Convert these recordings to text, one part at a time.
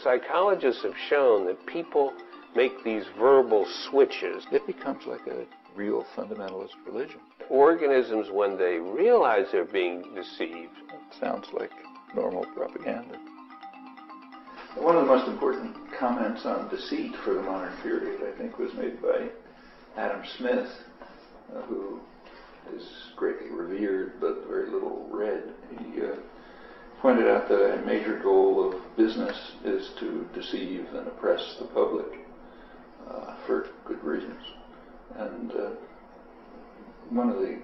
psychologists have shown that people make these verbal switches. It becomes like a real fundamentalist religion. Organisms, when they realize they're being deceived. It sounds like normal propaganda. One of the most important comments on deceit for the modern period, I think, was made by Adam Smith, who is greatly revered but very little read. He pointed out that a major goal of business is to deceive and oppress the public for good reasons. And one of the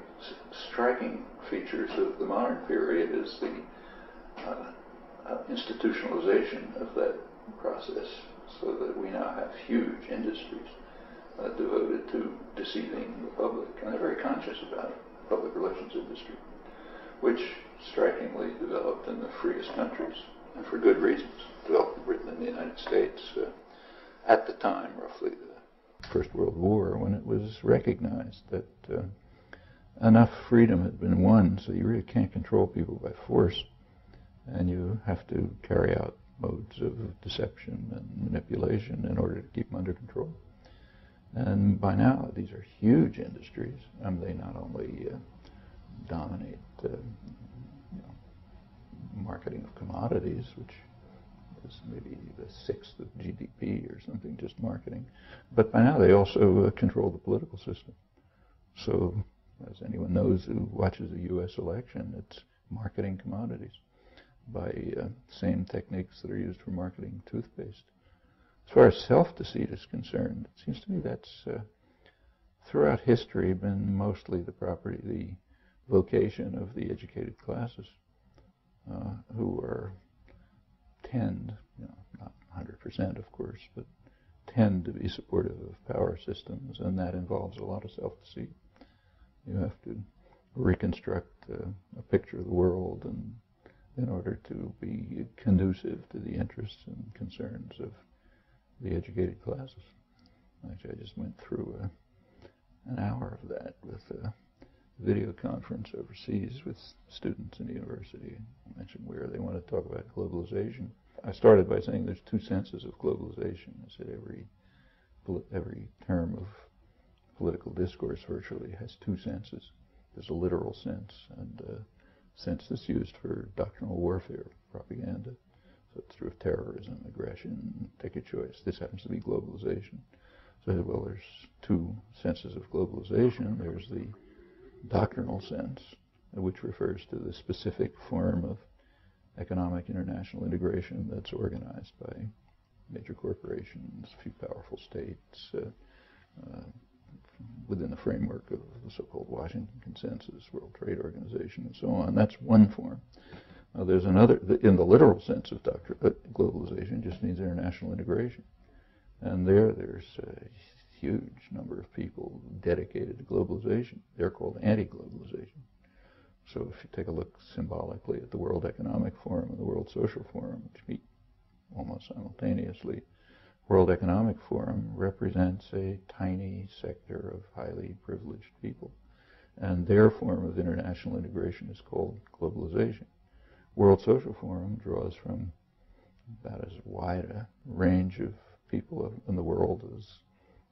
striking features of the modern period is the institutionalization of that process, so that we now have huge industries devoted to deceiving the public, and they're very conscious about it, the public relations industry, which strikingly developed in the freest countries, and for good reasons, developed in Britain and the United States at the time, roughly the First World War, when it was recognized that enough freedom had been won, so you really can't control people by force, and you have to carry out modes of deception and manipulation in order to keep them under control. And by now, these are huge industries. They not only dominate marketing of commodities, which is maybe the 1/6 of GDP or something, just marketing, but by now they also control the political system. So, as anyone knows who watches a U.S. election, it's marketing commodities by same techniques that are used for marketing toothpaste. As far as self-deceit is concerned, it seems to me that's throughout history been mostly the property, the vocation of the educated classes, who tend, not 100% of course, but tend to be supportive of power systems, and that involves a lot of self-deceit. You have to reconstruct a picture of the world and in order to be conducive to the interests and concerns of the educated classes. Actually, I just went through an hour of that with a video conference overseas with students in the university. I mentioned where they want to talk about globalization. I started by saying there's two senses of globalization. I said every term of political discourse virtually has two senses. There's a literal sense and a sense that's used for doctrinal warfare, propaganda. So it's true of terrorism, aggression, take your choice. This happens to be globalization. So I said, well, there's two senses of globalization. There's the doctrinal sense, which refers to the specific form of economic international integration that's organized by major corporations, a few powerful states, within the framework of the so-called Washington Consensus, World Trade Organization, and so on. That's one form. There's another, in the literal sense of globalization, just means international integration. And there's a huge number of people dedicated to globalization. They're called anti-globalization. So if you take a look symbolically at the World Economic Forum and the World Social Forum, which meet almost simultaneously, World Economic Forum represents a tiny sector of highly privileged people, and their form of international integration is called globalization. World Social Forum draws from about as wide a range of people in the world as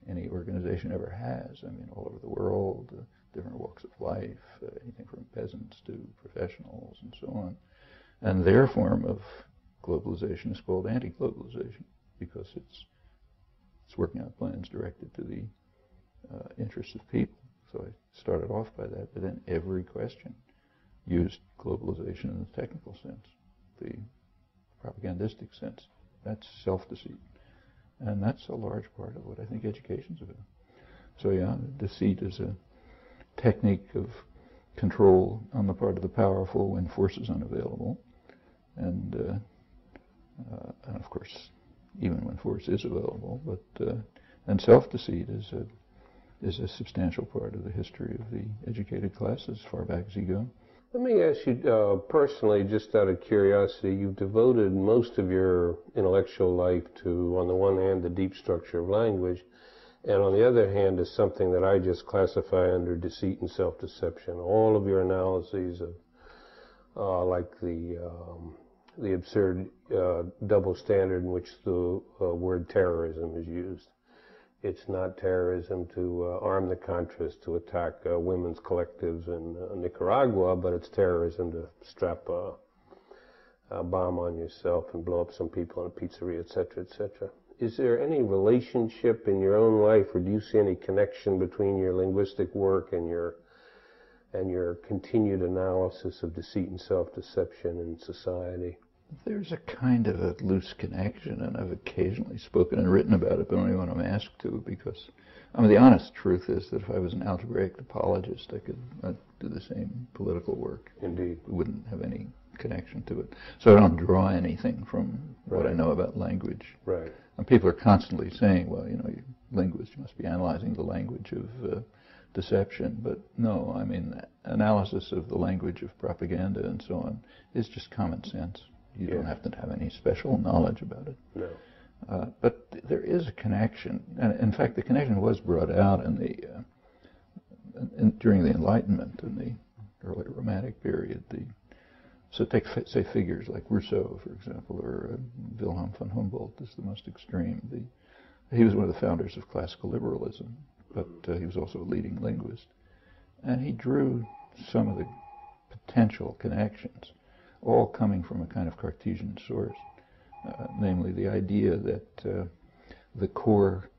any organization ever has. I mean, all over the world, different walks of life, anything from peasants to professionals and so on. And their form of globalization is called anti-globalization, because it's working out plans directed to the interests of people. So I started off by that, but then every question used globalization in the technical sense, the propagandistic sense. That's self-deceit. And that's a large part of what I think education's about. So yeah, deceit is a technique of control on the part of the powerful when force is unavailable. And of course, even when force is available, but and self-deceit is a substantial part of the history of the educated classes, as far back as you go. Let me ask you personally, just out of curiosity, you've devoted most of your intellectual life to, on the one hand, the deep structure of language, and on the other hand, is something that I just classify under deceit and self-deception. All of your analyses of, like the the absurd double standard in which the word terrorism is used. It's not terrorism to arm the Contras to attack women's collectives in Nicaragua, but it's terrorism to strap a bomb on yourself and blow up some people in a pizzeria, etc., etc. Is there any relationship in your own life, or do you see any connection between your linguistic work and your continued analysis of deceit and self-deception in society? There's a kind of a loose connection, and I've occasionally spoken and written about it, but only when I'm asked to, because, I mean, the honest truth is that if I was an algebraic topologist, I'd do the same political work. Indeed. It wouldn't have any connection to it. So I don't draw anything from what I know about language. Right. And people are constantly saying, well, you know, you linguists, you must be analyzing the language of deception. But no, I mean, analysis of the language of propaganda and so on is just common sense. You don't have to have any special knowledge about it. No. But there is a connection. And in fact, the connection was brought out in during the Enlightenment, in the early Romantic period. So take, say, figures like Rousseau, for example, or Wilhelm von Humboldt is the most extreme. He was one of the founders of classical liberalism, but he was also a leading linguist. And he drew some of the potential connections, all coming from a kind of Cartesian source, namely the idea that the core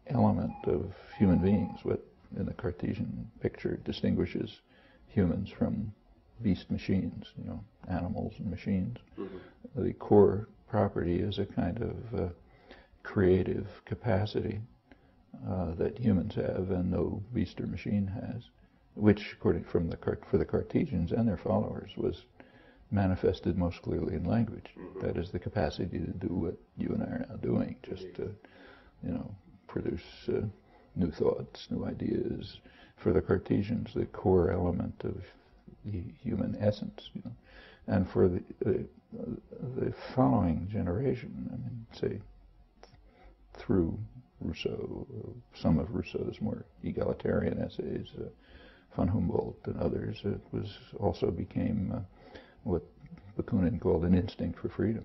element of human beings, what in the Cartesian picture distinguishes humans from beast machines, you know, animals and machines. Mm-hmm. The core property is a kind of creative capacity that humans have and no beast or machine has, which, according for the Cartesians and their followers, was manifested most clearly in language. Mm-hmm. That is the capacity to do what you and I are now doing, just to, you know, produce new thoughts, new ideas. For the Cartesians, the core element of the human essence, you know. And for the following generation, I mean, say, through Rousseau, some of Rousseau's more egalitarian essays, von Humboldt and others, it also became what Bakunin called an instinct for freedom.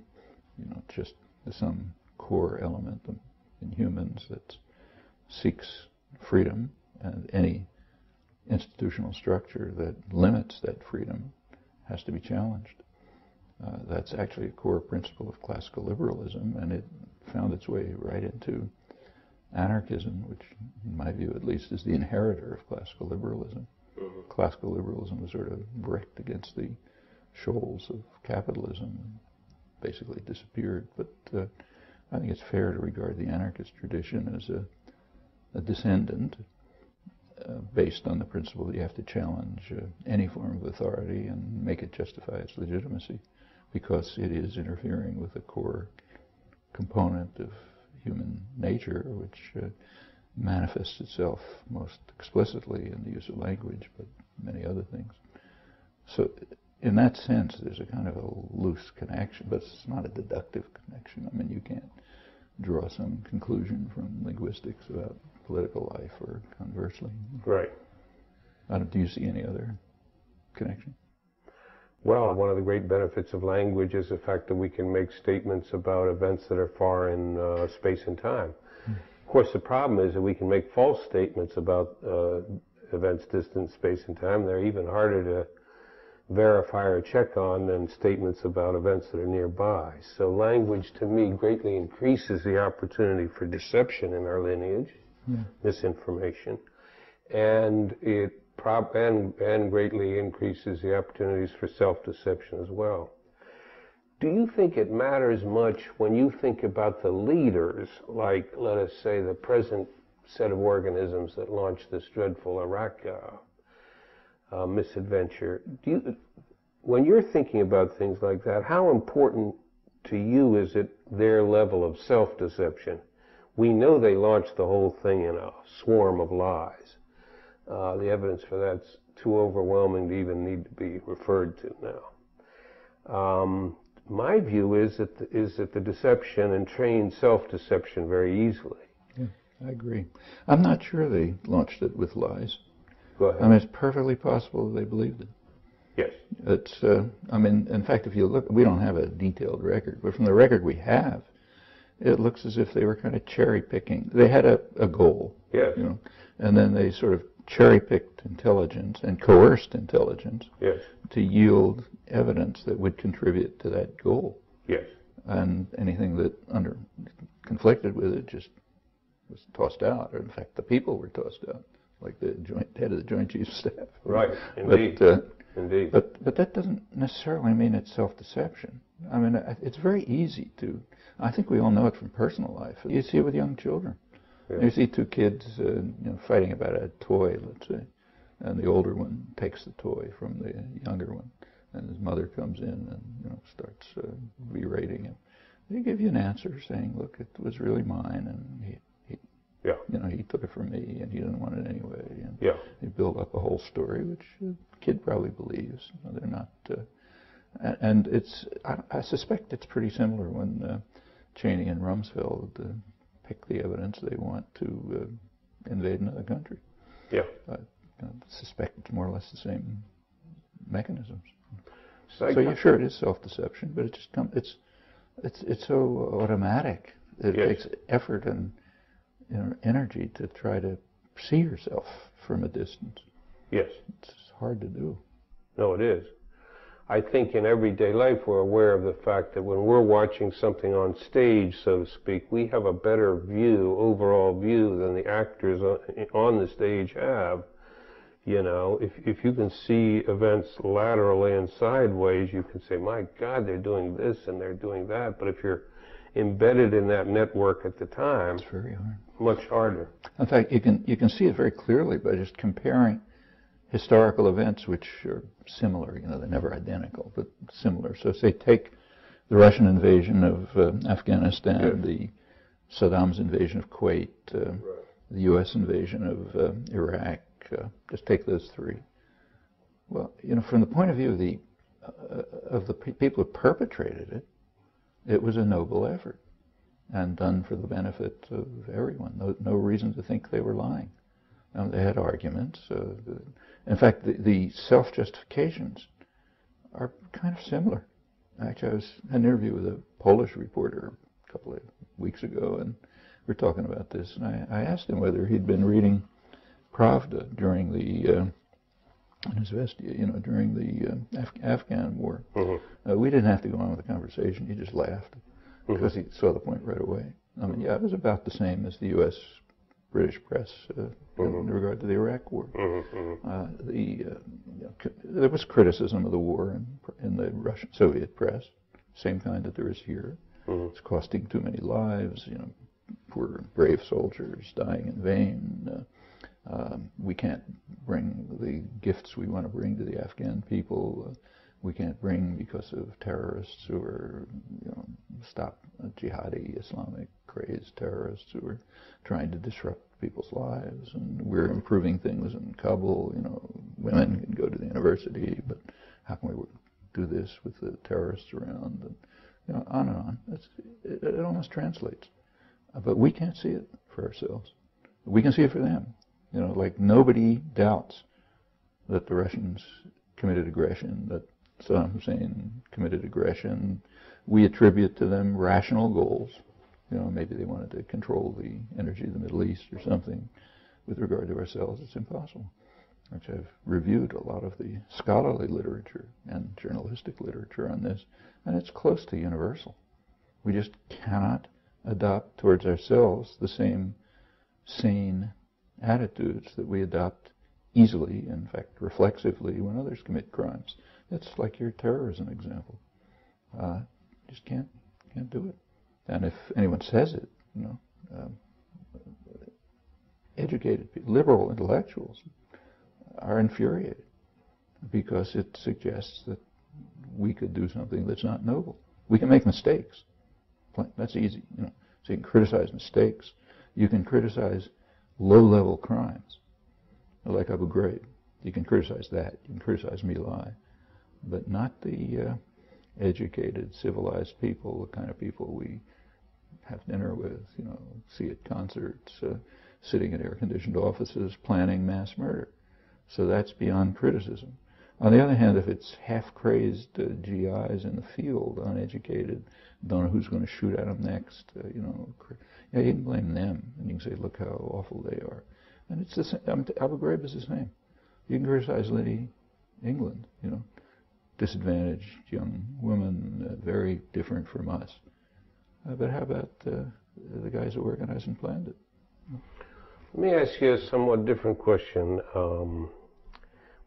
You know, just some core element in humans that seeks freedom, and any institutional structure that limits that freedom has to be challenged. That's actually a core principle of classical liberalism, and it found its way right into anarchism, which, in my view at least, is the inheritor of classical liberalism. Mm-hmm. Classical liberalism was sort of bricked against the shoals of capitalism and basically disappeared. But I think it's fair to regard the anarchist tradition as a descendant based on the principle that you have to challenge any form of authority and make it justify its legitimacy, because it is interfering with a core component of human nature, which manifests itself most explicitly in the use of language, but many other things. So in that sense, there's a kind of a loose connection, but it's not a deductive connection. I mean, you can't draw some conclusion from linguistics about political life or conversely. Right. Do you see any other connection? Well, one of the great benefits of language is the fact that we can make statements about events that are far in space and time. Of course, the problem is that we can make false statements about events distant in space and time. They're even harder to verify or check on than statements about events that are nearby. So language, to me, greatly increases the opportunity for deception in our lineage, misinformation, and it greatly increases the opportunities for self-deception as well. Do you think it matters much when you think about the leaders, like, let us say, the present set of organisms that launched this dreadful Iraq misadventure? When you're thinking about things like that, how important to you is it their level of self-deception? We know they launched the whole thing in a swarm of lies. The evidence for that's too overwhelming to even need to be referred to now. My view is that the deception entrains self-deception very easily. Yeah, I agree. I'm not sure they launched it with lies. Go ahead. I mean, it's perfectly possible they believed it. Yes. It's, I mean, in fact, if you look, we don't have a detailed record, but from the record we have, it looks as if they were kind of cherry picking. They had a goal, Yes. you know, and then they sort of cherry picked intelligence and coerced intelligence Yes. to yield evidence that would contribute to that goal. Yes. And anything that conflicted with it just was tossed out. Or in fact, the people were tossed out, like the head of the Joint Chiefs of Staff. Right. Indeed. Indeed. But that doesn't necessarily mean it's self-deception. I mean, it's very easy to. I think we all know it from personal life. You see it with young children. Yeah. You see two kids, fighting about a toy, let's say, and the older one takes the toy from the younger one, and his mother comes in and starts berating him. They give you an answer saying, "Look, it was really mine, and he took it from me, and he didn't want it anyway." And they build up a whole story, which the kid probably believes. They're not, and it's. I suspect it's pretty similar when Cheney and Rumsfeld pick the evidence they want to invade another country. Yeah, I suspect it's more or less the same mechanisms. So yeah, sure, it is self-deception, but it just it's so automatic that it takes effort and energy to try to see yourself from a distance. Yes. It's hard to do. No, it is. I think in everyday life we're aware of the fact that when we're watching something on stage, so to speak, we have a better view, overall view, than the actors on the stage have. If you can see events laterally and sideways, you can say, my God, they're doing this and they're doing that. But if you're embedded in that network at the time, it's very hard. Much harder. In fact, you can see it very clearly by just comparing historical events which are similar. They're never identical, but similar. So say take the Russian invasion of Afghanistan, the Saddam's invasion of Kuwait, the U.S. invasion of Iraq. Just take those three. Well, from the point of view of the people who perpetrated it, it was a noble effort and done for the benefit of everyone. No reason to think they were lying. They had arguments. In fact, the self-justifications are kind of similar. Actually, I had an interview with a Polish reporter a couple of weeks ago, and we were talking about this. And I asked him whether he'd been reading Pravda during the during the Afghan war. Mm-hmm. We didn't have to go on with the conversation. He just laughed because he saw the point right away. I mean, it was about the same as the U.S. British press in regard to the Iraq War. There was criticism of the war in the Russian Soviet press, same kind that there is here. It's costing too many lives. Poor brave soldiers dying in vain. We can't bring the gifts we want to bring to the Afghan people. We can't bring because of terrorists who are, stop jihadi, Islamic crazed terrorists who are trying to disrupt people's lives. And we're improving things in Kabul. Women can go to the university, but how can we do this with the terrorists around? And, on and on. It almost translates. But we can't see it for ourselves. We can see it for them. Like nobody doubts that the Russians committed aggression, that Saddam Hussein committed aggression. We attribute to them rational goals. Maybe they wanted to control the energy of the Middle East or something. With regard to ourselves, it's impossible. Actually, I've reviewed a lot of the scholarly literature and journalistic literature on this, and it's close to universal. We just cannot adopt towards ourselves the same sane attitudes that we adopt easily, in fact, reflexively, when others commit crimes. It's like your terrorism example. Just can't do it. And if anyone says it, educated people, liberal intellectuals are infuriated because it suggests that we could do something that's not noble. We can make mistakes. That's easy. So you can criticize mistakes. You can criticize low-level crimes, like Abu Ghraib. You can criticize that. You can criticize My Lai, but not the educated, civilized people, the kind of people we have dinner with, see at concerts, sitting in air-conditioned offices, planning mass murder. So that's beyond criticism. On the other hand, if it's half-crazed GIs in the field, uneducated, don't know who's going to shoot at them next, yeah, you can blame them, and you can say, look how awful they are. And it's the same. Abu Ghraib is the same. You can criticize Lady England, disadvantaged young women, very different from us. But how about the guys who organized and planned it? Let me ask you a somewhat different question,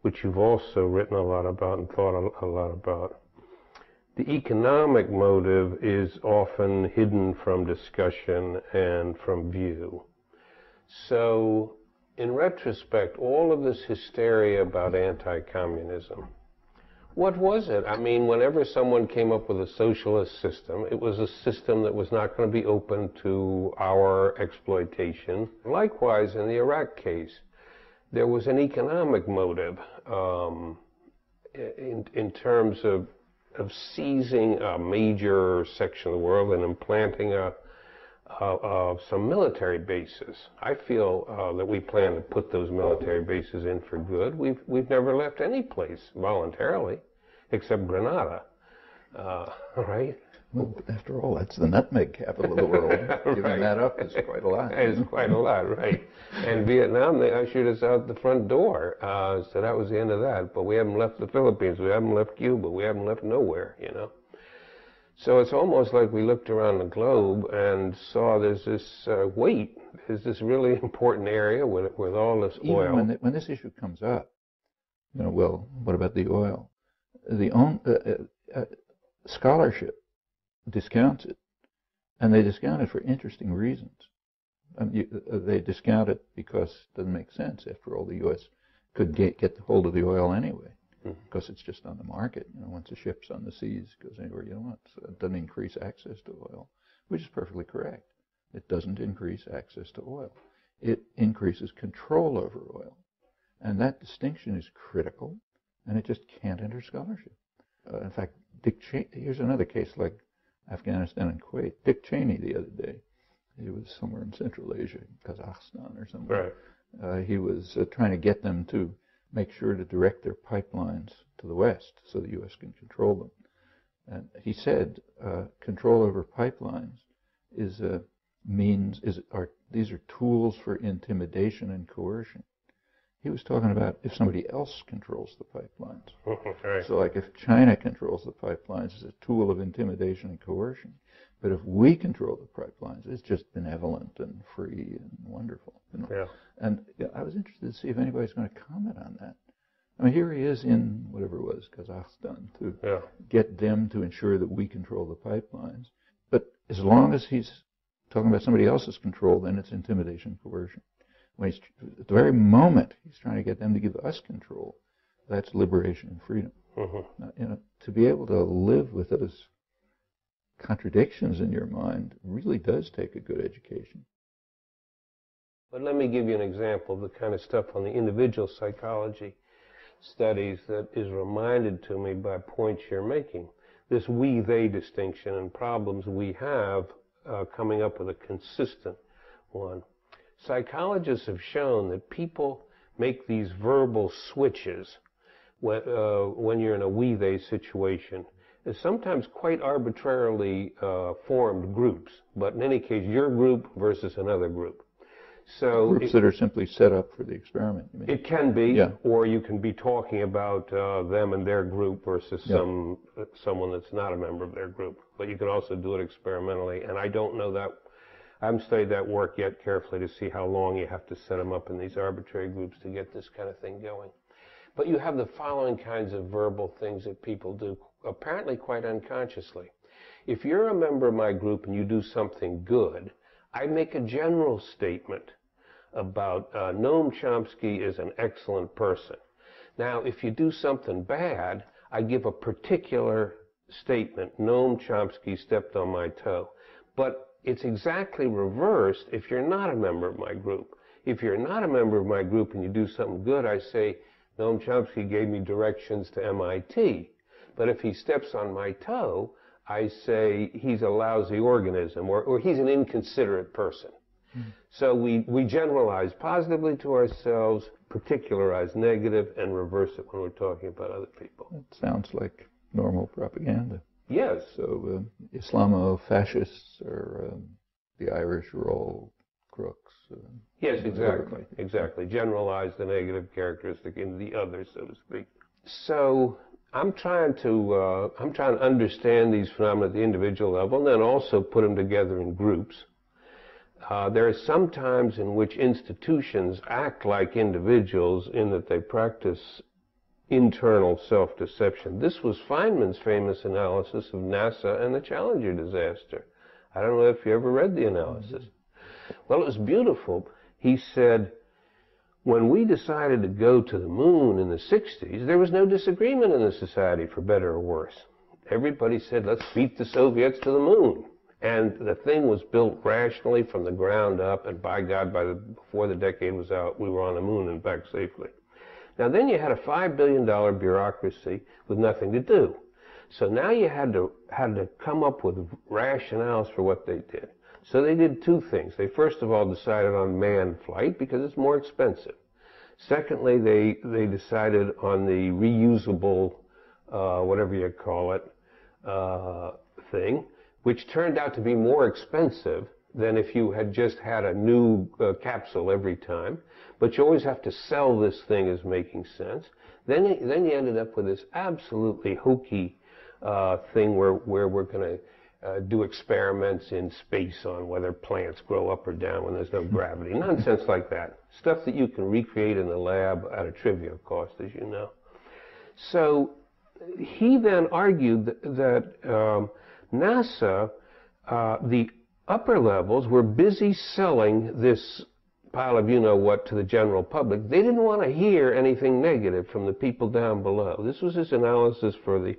which you've also written a lot about and thought a lot about. The economic motive is often hidden from discussion and from view. So, in retrospect, all of this hysteria about anti-communism, what was it? I mean, whenever someone came up with a socialist system, it was a system that was not going to be open to our exploitation. Likewise, in the Iraq case, there was an economic motive in terms of seizing a major section of the world and implanting some military bases. I feel that we plan to put those military bases in for good. We've never left any place voluntarily, except Grenada, right? Well, after all, that's the nutmeg capital of the world. Right. Giving that up is quite a lot. It's quite a lot, right. And Vietnam, they ushered us out the front door, so that was the end of that. But we haven't left the Philippines, we haven't left Cuba, we haven't left nowhere, So it's almost like we looked around the globe and saw there's this there's this really important area with all this oil. Even when this issue comes up, well, what about the oil? The scholarship discounts it, and they discount it for interesting reasons. They discount it because it doesn't make sense. After all, the U.S. could get hold of the oil anyway, because it's just on the market. Once a ship's on the seas, it goes anywhere you want. So it doesn't increase access to oil, which is perfectly correct. It doesn't increase access to oil. It increases control over oil. And that distinction is critical, and it just can't enter scholarship. In fact, here's another case like Afghanistan and Kuwait. Dick Cheney the other day, he was somewhere in Central Asia, Kazakhstan or somewhere. Right. He was trying to get them to make sure to direct their pipelines to the west so the U.S. can control them. And he said control over pipelines these are tools for intimidation and coercion. He was talking about if somebody else controls the pipelines. Right. So like if China controls the pipelines, it's a tool of intimidation and coercion. But if we control the pipelines, it's just benevolent and free and wonderful. Yeah. And I was interested to see if anybody's going to comment on that. I mean, here he is in whatever it was, Kazakhstan, to get them to ensure that we control the pipelines. But as long as he's talking about somebody else's control, then it's intimidation and coercion. When he's, at the very moment he's trying to get them to give us control, that's liberation and freedom. Now, to be able to live with those contradictions in your mind really does take a good education. But let me give you an example of the kind of stuff on the individual psychology studies that is reminded to me by points you're making. This we-they distinction and problems we have coming up with a consistent one. Psychologists have shown that people make these verbal switches when you're in a we-they situation. It's sometimes quite arbitrarily formed groups, but in any case, your group versus another group. So groups that are simply set up for the experiment, you mean? It can be, or you can be talking about them and their group versus someone that's not a member of their group. But you can also do it experimentally, and I don't know that. I haven't studied that work yet carefully to see how long you have to set them up in these arbitrary groups to get this kind of thing going. But you have the following kinds of verbal things that people do, apparently quite unconsciously. If you're a member of my group and you do something good, I make a general statement about Noam Chomsky is an excellent person. Now, if you do something bad, I give a particular statement, Noam Chomsky stepped on my toe. But it's exactly reversed if you're not a member of my group. If you're not a member of my group and you do something good, I say, Noam Chomsky gave me directions to MIT. But if he steps on my toe, I say he's a lousy organism or he's an inconsiderate person. So we generalize positively to ourselves, particularize negative and reverse it when we're talking about other people. It sounds like normal propaganda. Yes. So Islamo-fascists or the Irish are all crooks. Yes, exactly. Exactly. Generalize the negative characteristic in the other, so to speak. So I'm trying to understand these phenomena at the individual level and then also put them together in groups. There are some times in which institutions act like individuals in that they practice internal self-deception. This was Feynman's famous analysis of NASA and the Challenger disaster. I don't know if you ever read the analysis. Well, it was beautiful. He said, when we decided to go to the moon in the 60s, there was no disagreement in the society, for better or worse. Everybody said, let's beat the Soviets to the moon. And the thing was built rationally from the ground up, and by God, before the decade was out, we were on the moon and back safely. Now then you had a $5 billion bureaucracy with nothing to do. So now you had to come up with rationales for what they did. So they did two things. They first of all decided on manned flight because it's more expensive. Secondly, they decided on the reusable, whatever you call it, thing, which turned out to be more expensive than if you had just had a new capsule every time. But you always have to sell this thing as making sense. Then you ended up with this absolutely hokey thing where we're going to do experiments in space on whether plants grow up or down when there's no gravity. Nonsense like that. Stuff that you can recreate in the lab at a trivial cost, as you know. So he then argued that NASA, the upper levels, were busy selling this pile of you-know-what to the general public. They didn't want to hear anything negative from the people down below. This was his analysis for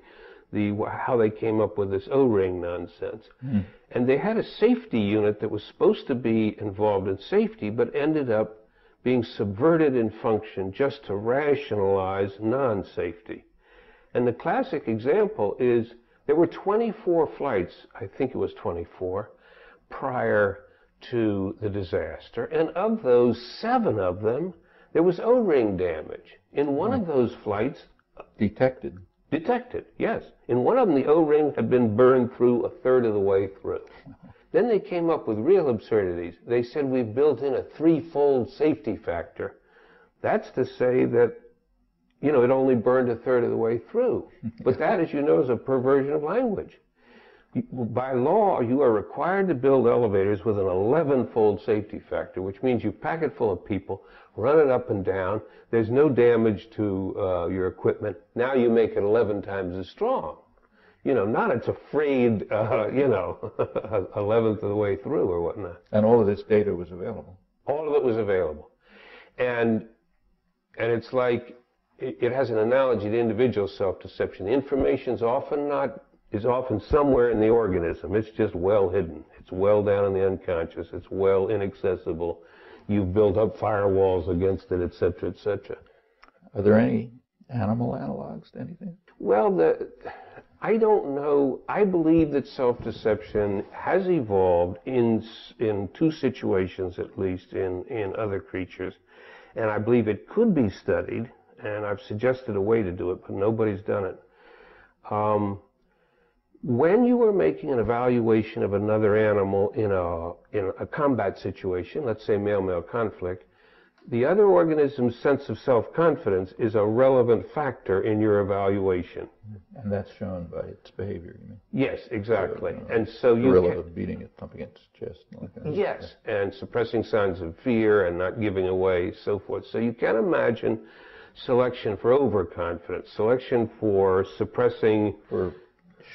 how they came up with this O-ring nonsense. Mm. And they had a safety unit that was supposed to be involved in safety, but ended up being subverted in function just to rationalize non-safety. And the classic example is there were 24 flights, I think it was 24, prior to the disaster. And of those, 7 of them, there was O-ring damage. In one of those flights... Detected, yes. In one of them, the O-ring had been burned through a third of the way through. Then they came up with real absurdities. They said we've built in a 3-fold safety factor. That's to say that, it only burned a third of the way through. But that, as you know, is a perversion of language. By law, you are required to build elevators with an 11-fold safety factor, which means you pack it full of people, run it up and down, there's no damage to your equipment. Now you make it 11 times as strong. Not it's a frayed, 11th of the way through or whatnot. And all of this data was available. All of it was available. And it's like, it has an analogy to individual self-deception. The information is often somewhere in the organism. It's just well hidden. It's well down in the unconscious. It's well inaccessible. You've built up firewalls against it, etc., etc. Are there any animal analogs to anything? Well, I don't know. I believe that self-deception has evolved in 2 situations, at least, in other creatures. And I believe it could be studied, and I've suggested a way to do it, but nobody's done it. When you are making an evaluation of another animal in a combat situation, let's say male-male conflict, the other organism's sense of self-confidence is a relevant factor in your evaluation. And that's shown by its behavior, you mean? Yes, exactly. So, and so you gorilla beating it, thumping its chest. Like that. Yes, and suppressing signs of fear and not giving away, so forth. So you can imagine selection for overconfidence, selection for suppressing... For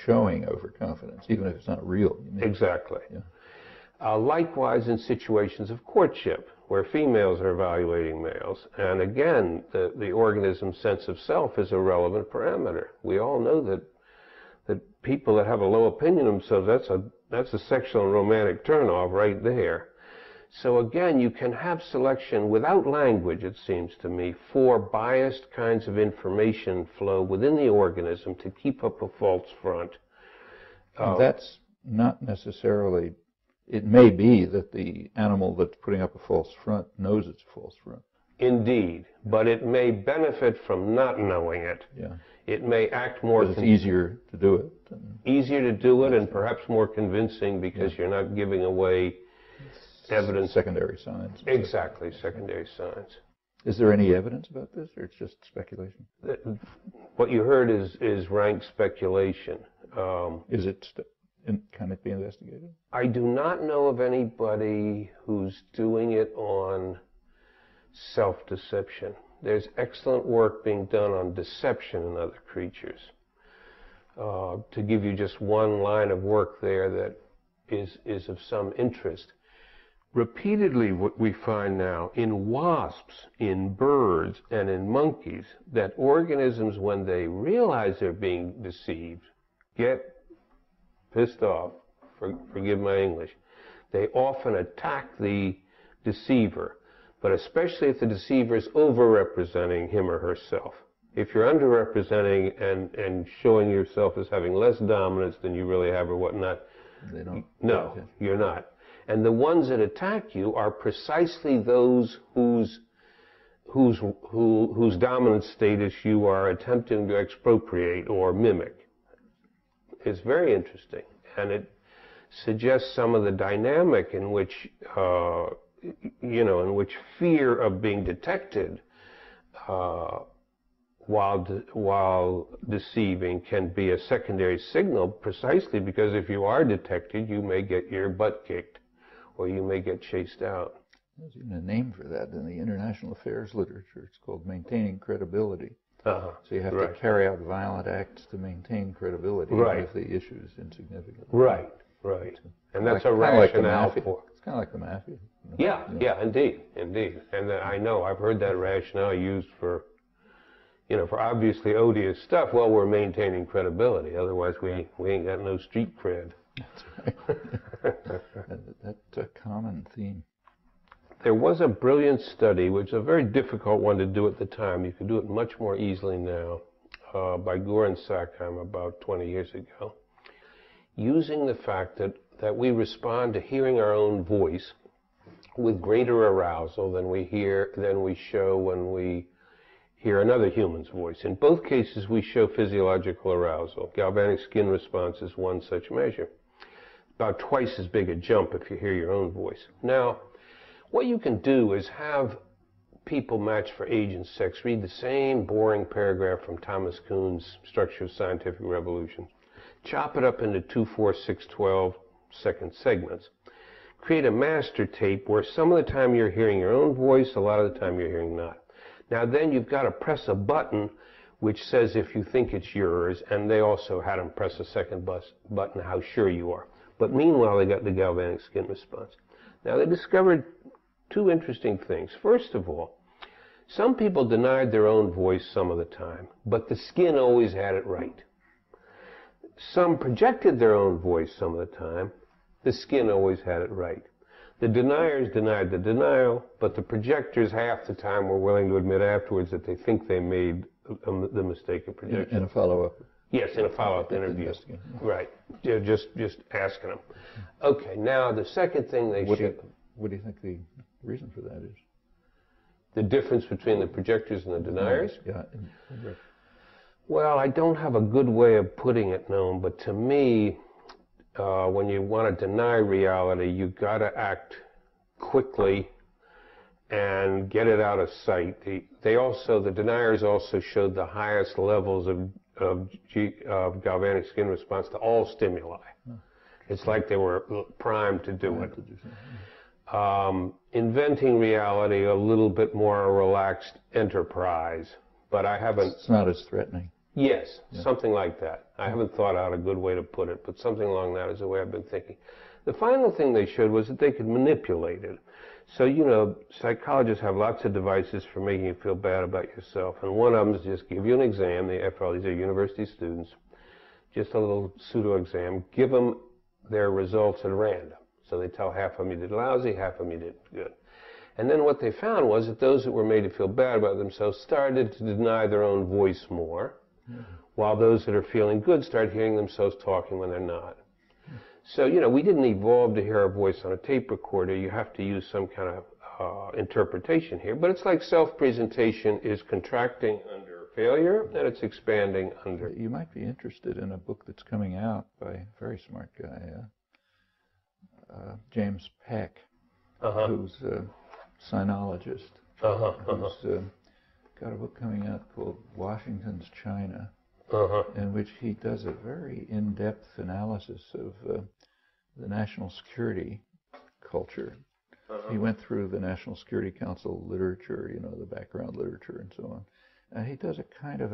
showing overconfidence, even if it's not real. You mean. Exactly. Yeah. Likewise in situations of courtship, where females are evaluating males. And again, the organism's sense of self is a relevant parameter. We all know that people that have a low opinion of themselves, that's a sexual and romantic turnoff right there. So again, you can have selection without language, it seems to me, for biased kinds of information flow within the organism to keep up a false front. And that's not necessarily, it may be that the animal that's putting up a false front knows it's a false front. Indeed, but it may benefit from not knowing it. Yeah. It may act more... But it's easier to do it. Easier to do it, and perhaps more convincing because you're not giving away evidence. Secondary science. Exactly, secondary science. Is there any evidence about this, or it's just speculation? What you heard is rank speculation. Is it can it be investigated? I do not know of anybody who's doing it on self-deception. There's excellent work being done on deception in other creatures. To give you just one line of work there that is of some interest. Repeatedly, what we find now in wasps, in birds, and in monkeys, that organisms, when they realize they're being deceived, get pissed off, forgive my English. They often attack the deceiver, but especially if the deceiver is over-representing him or herself. If you're underrepresenting and showing yourself as having less dominance than you really have or whatnot, They don't. no, you're not. And the ones that attack you are precisely those whose dominant status you are attempting to expropriate or mimic. It's very interesting, and it suggests some of the dynamic in which, in which fear of being detected while deceiving can be a secondary signal, precisely because if you are detected, you may get your butt kicked, or you may get chased out. There's even a name for that in the international affairs literature. It's called maintaining credibility. So you have to carry out violent acts to maintain credibility, even if the issue is insignificant. Right. And that's a rationale for... It's kind of like the mafia. Yeah, indeed. And I know, I've heard that rationale used for obviously odious stuff. Well, we're maintaining credibility, otherwise we ain't got no street cred. That's right. That's a common theme. There was a brilliant study, which is a very difficult one to do at the time. You could do it much more easily now, by Gore and Sackheim about 20 years ago, using the fact that we respond to hearing our own voice with greater arousal than we show when we hear another human's voice. In both cases, we show physiological arousal. Galvanic skin response is one such measure. About twice as big a jump if you hear your own voice. Now, what you can do is have people matched for age and sex read the same boring paragraph from Thomas Kuhn's Structure of Scientific Revolution. Chop it up into 2, 4, 6, 12-second segments. Create a master tape where some of the time you're hearing your own voice, a lot of the time you're hearing not. Now then you've got to press a button which says if you think it's yours, and they also had them press a second button how sure you are. But meanwhile, they got the galvanic skin response. Now, they discovered two interesting things. First of all, some people denied their own voice some of the time, but the skin always had it right. Some projected their own voice some of the time. The skin always had it right. The deniers denied the denial, but the projectors half the time were willing to admit afterwards that they think they made the mistake of projection. In a follow-up. Yes, in a follow-up interview. Right. Just asking them. Okay, now the second thing they should... What do you think the reason for that is? The difference between the projectors and the deniers? Yeah. Well, I don't have a good way of putting it, Noam, but to me, when you want to deny reality, you've got to act quickly and get it out of sight. The deniers also showed the highest levels of galvanic skin response to all stimuli. It's like they were primed to do it. Inventing reality, a little bit more a relaxed enterprise, but I haven't... It's not as threatening. Yes, something like that. I haven't thought out a good way to put it, but something along that is the way I've been thinking. The final thing they showed was that they could manipulate it. So, psychologists have lots of devices for making you feel bad about yourself, and one of them is just give you an exam. After all, these are university students. Just a little pseudo-exam. Give them their results at random. So they tell half of them you did lousy, half of them you did good. And then what they found was that those that were made to feel bad about themselves started to deny their own voice more, while those that are feeling good start hearing themselves talking when they're not. So, we didn't evolve to hear our voice on a tape recorder. You have to use some kind of interpretation here, but it's like self-presentation is contracting under failure and it's expanding under. You might be interested in a book that's coming out by a very smart guy, James Peck, who's a sinologist, who's got a book coming out called Washington's China, in which he does a very in-depth analysis of the national security culture. He went through the National Security Council literature, you know, the background literature and so on. And he does a kind of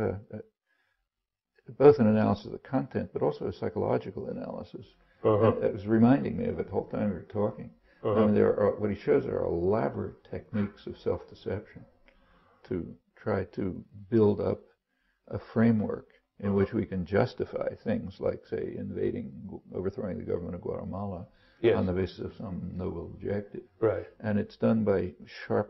both an analysis of the content, but also a psychological analysis. It was reminding me of it the whole time we were talking. I mean, what he shows are elaborate techniques of self-deception to try to build up a framework in which we can justify things like, say, overthrowing the government of Guatemala on the basis of some noble objective. Right. And it's done by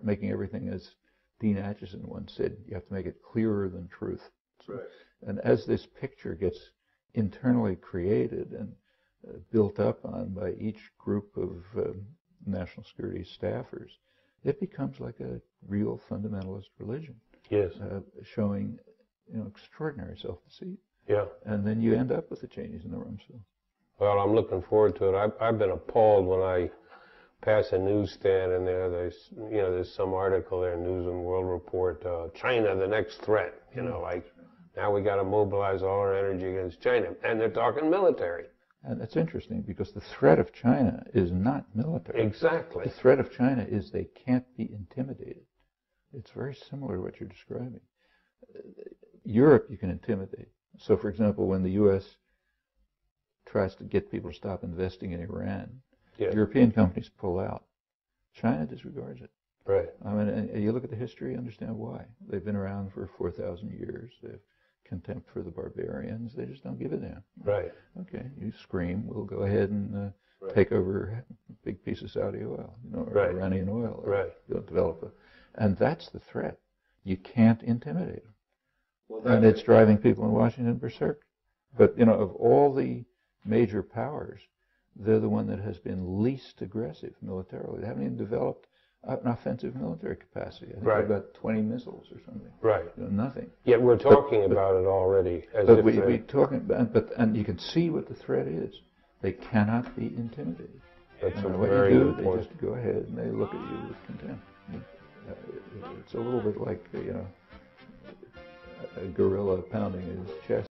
making everything, as Dean Acheson once said, you have to make it clearer than truth. Right. And as this picture gets internally created and built up on by each group of national security staffers, it becomes like a real fundamentalist religion. Yes. Showing, you know, extraordinary self-deceit. Yeah. And then you end up with the Cheneys and the Rumsfeld. Well, I'm looking forward to it. I've been appalled when I pass a newsstand and there's some article there, News and World Report, China, the next threat. You know, like now we got to mobilize all our energy against China, and they're talking military. And it's interesting because the threat of China is not military. Exactly. The threat of China is they can't be intimidated. It's very similar to what you're describing. Europe you can intimidate. So, for example, when the U.S. tries to get people to stop investing in Iran, European companies pull out. China disregards it. Right. I mean, and you look at the history, you understand why. They've been around for 4,000 years. They have contempt for the barbarians. They just don't give a damn. Right. Okay, you scream, we'll go ahead and take over a big piece of Saudi oil, you know, or Iranian oil. Or develop and that's the threat. You can't intimidate them. Well, and it's driving people in Washington berserk. But, you know, of all the major powers, they're the one that has been least aggressive militarily. They haven't even developed an offensive military capacity. I think they've got 20 missiles or something. Right. You know, nothing. Yet we're talking about it already. But we're talking about, and you can see what the threat is. They cannot be intimidated. That's no matter what what you do, important. they just go ahead and they look at you with contempt. It's a little bit like, you know, a gorilla pounding his chest.